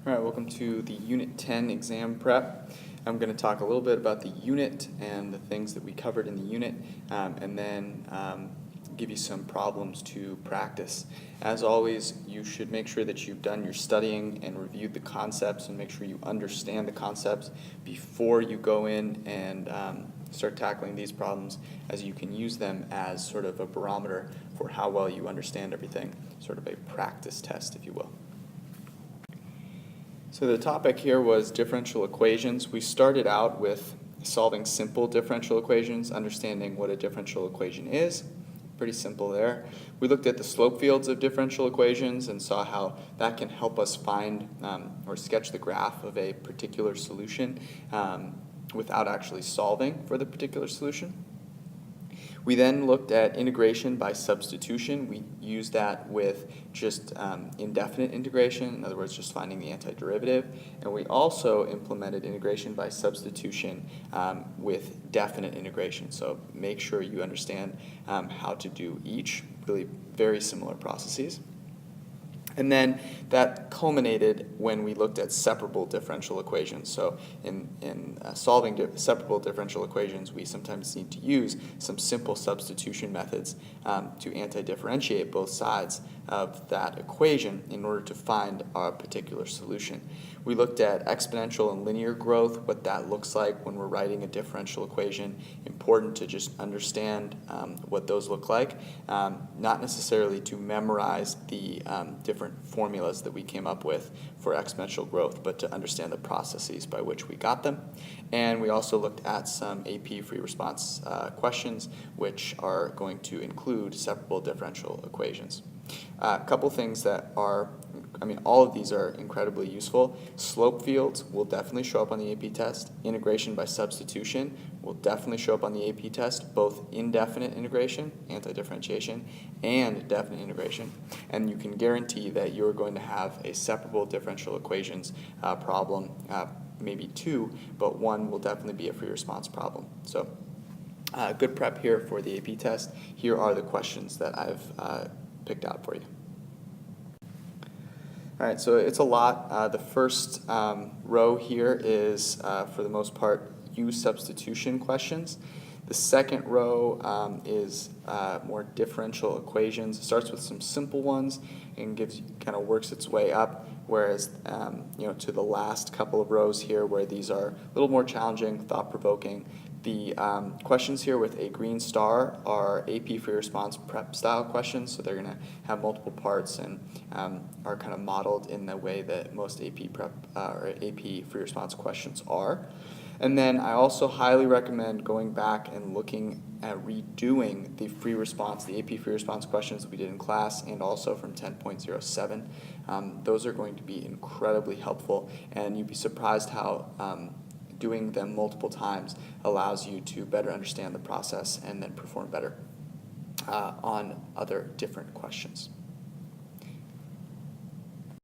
All right, welcome to the Unit 10 exam prep. I'm going to talk a little bit about the unit and the things that we covered in the unit, and then give you some problems to practice. As always, you should make sure that you've done your studying and reviewed the concepts and make sure you understand the concepts before you go in and start tackling these problems, as you can use them as sort of a barometer for how well you understand everything, sort of a practice test, if you will. So the topic here was differential equations. We started out with solving simple differential equations, understanding what a differential equation is. Pretty simple there. We looked at the slope fields of differential equations and saw how that can help us find or sketch the graph of a particular solution without actually solving for the particular solution. We then looked at integration by substitution. We used that with just indefinite integration, in other words, just finding the antiderivative. And we also implemented integration by substitution with definite integration. So make sure you understand how to do each, really very similar processes. And then that culminated when we looked at separable differential equations. So in solving separable differential equations, we sometimes need to use some simple substitution methods to anti-differentiate both sides of that equation in order to find our particular solution. We looked at exponential and linear growth, what that looks like when we're writing a differential equation. Important to just understand what those look like, not necessarily to memorize the different formulas that we came up with for exponential growth, but to understand the processes by which we got them. And we also looked at some AP free response questions, which are going to include separable differential equations. A couple things that are, all of these are incredibly useful. Slope fields will definitely show up on the AP test. Integration by substitution will definitely show up on the AP test, both indefinite integration, anti-differentiation, and definite integration. And you can guarantee that you're going to have a separable differential equations problem, maybe two, but one will definitely be a free response problem. So good prep here for the AP test. Here are the questions that I've picked out for you. All right, so it's a lot. The first row here is, for the most part, U substitution questions. The second row is more differential equations. It starts with some simple ones and kind of works its way up, whereas to the last couple of rows here, where these are a little more challenging, thought-provoking. The questions here with a green star are AP free response prep style questions, so they're going to have multiple parts and are kind of modeled in the way that most AP prep or AP free response questions are. And then I also highly recommend going back and looking at redoing the free response, the AP free response questions that we did in class, and also from 10.07. Those are going to be incredibly helpful, and you'd be surprised how doing them multiple times allows you to better understand the process and then perform better on other different questions.